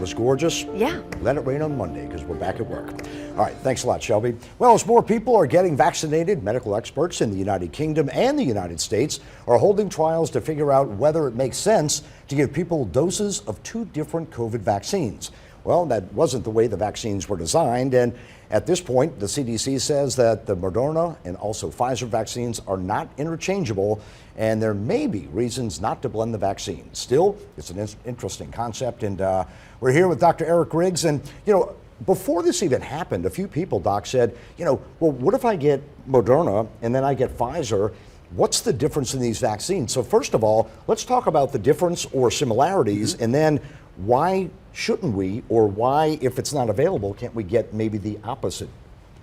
Was gorgeous. Yeah. Let it rain on Monday because we're back at work. All right, thanks a lot, Shelby. Well, as more people are getting vaccinated, medical experts in the United Kingdom and the United States are holding trials to figure out whether it makes sense to give people doses of 2 different COVID vaccines. Well, that wasn't the way the vaccines were designed, and at this point, the CDC says that the Moderna and also Pfizer vaccines are not interchangeable, and there may be reasons not to blend the vaccines. Still, it's an interesting concept, and we're here with Dr. Eric Griggs, and before this even happened, a few people, Doc, said, well, what if I get Moderna and then I get Pfizer? What's the difference in these vaccines? So first of all, let's talk about the difference or similarities, and then why shouldn't we, or why, if it's not available, can't we get maybe the opposite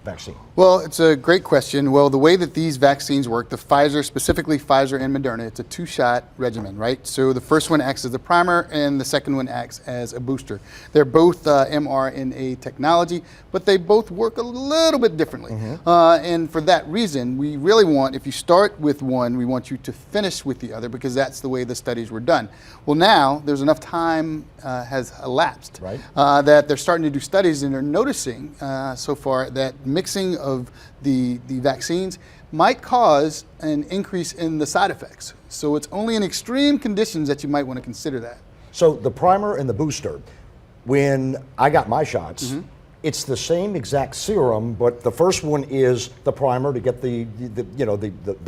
vaccine? Well, it's a great question. Well, the way that these vaccines work, the Pfizer, specifically Pfizer and Moderna, it's a 2-shot regimen, right? So the first one acts as the primer and the second one acts as a booster. They're both mRNA technology, but they both work a little bit differently. And for that reason, we really want, if you start with one, we want you to finish with the other because that's the way the studies were done. Well, now there's enough time has elapsed that they're starting to do studies, and they're noticing so far that mixing of the vaccines might cause an increase in the side effects. So it's only in extreme conditions that you might want to consider that. So the primer and the booster, when I got my shots, it's the same exact serum, but the first one is the primer to get the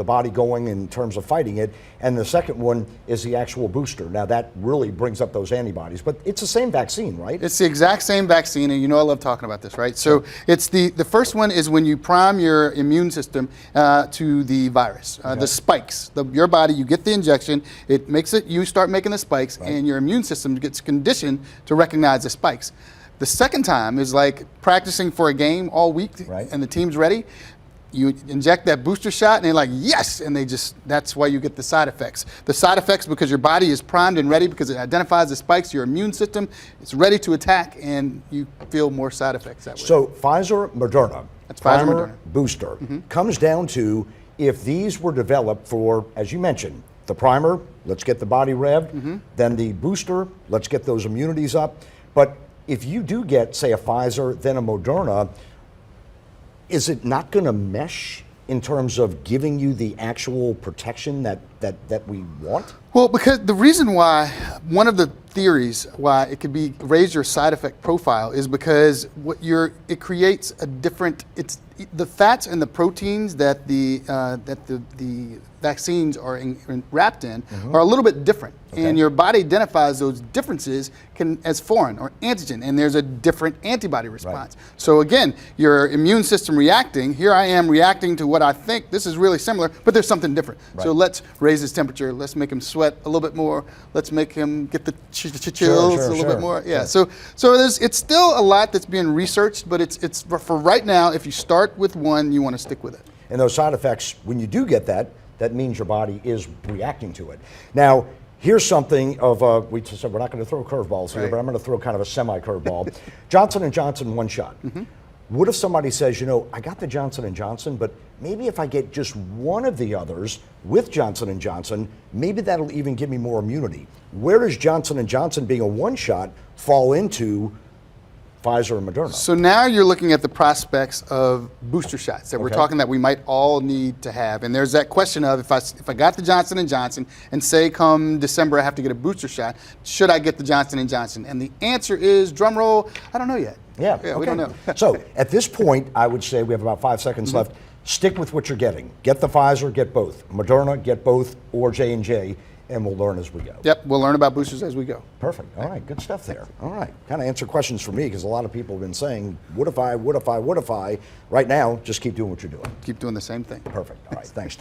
body going in terms of fighting it, and the second one is the actual booster. Now that really brings up those antibodies, but it's the same vaccine, right? It's the exact same vaccine, and I love talking about this, right? So it's the first one is when you prime your immune system to the virus, the spikes. Your body, you get the injection, it makes it, you start making the spikes, and your immune system gets conditioned to recognize the spikes. The second time is like practicing for a game all week, and the team's ready. You inject that booster shot, and they're like, yes, and that's why you get the side effects. The side effects because your body is primed and ready because it identifies the spikes, your immune system is ready to attack, and you feel more side effects that way. So Pfizer, Moderna, that's Pfizer, primer, Moderna. booster, comes down to if these were developed for, as you mentioned, the primer, let's get the body revved, then the booster, let's get those immunities up. But if you do get, say, a Pfizer, then a Moderna, is it not going to mesh in terms of giving you the actual protection that we want? Well, because the reason why, one of the theories why it could be raise your side effect profile is because it creates a different, it's the fats and the proteins that the vaccines are wrapped in are a little bit different. And your body identifies those differences as foreign or antigen, and there's a different antibody response. So again, your immune system reacting, here I am reacting to what I think this is really similar, but there's something different. So let's raise his temperature, let's make him sweat a little bit more, let's make him get the chills a little bit more. So it's still a lot that's being researched, but it's for right now, if you start with one, you want to stick with it. And those side effects, when you do get that means your body is reacting to it. Now, here's something of, we just said we're not going to throw curveballs here, but I'm going to throw kind of a semi-curveball. Johnson & Johnson, 1 shot. What if somebody says, I got the Johnson & Johnson, but maybe if I get just one of the others with Johnson & Johnson, maybe that'll even give me more immunity. Where does Johnson & Johnson being a 1 shot fall into Pfizer and Moderna? So now you're looking at the prospects of booster shots that we're talking that we might all need to have. And there's that question of if I got the Johnson & Johnson and say come December I have to get a booster shot, should I get the Johnson & Johnson? And the answer is, drum roll, I don't know yet. We don't know. So at this point, I would say we have about 5 seconds left. Stick with what you're getting. Get the Pfizer, get both. Moderna, get both, or J&J. And we'll learn as we go. Yep, we'll learn about boosters as we go. Perfect. All right, good stuff there. All right, kind of answer questions for me because a lot of people have been saying, what if I? Right now, just keep doing what you're doing. Keep doing the same thing. Perfect. All right, thanks, Doc.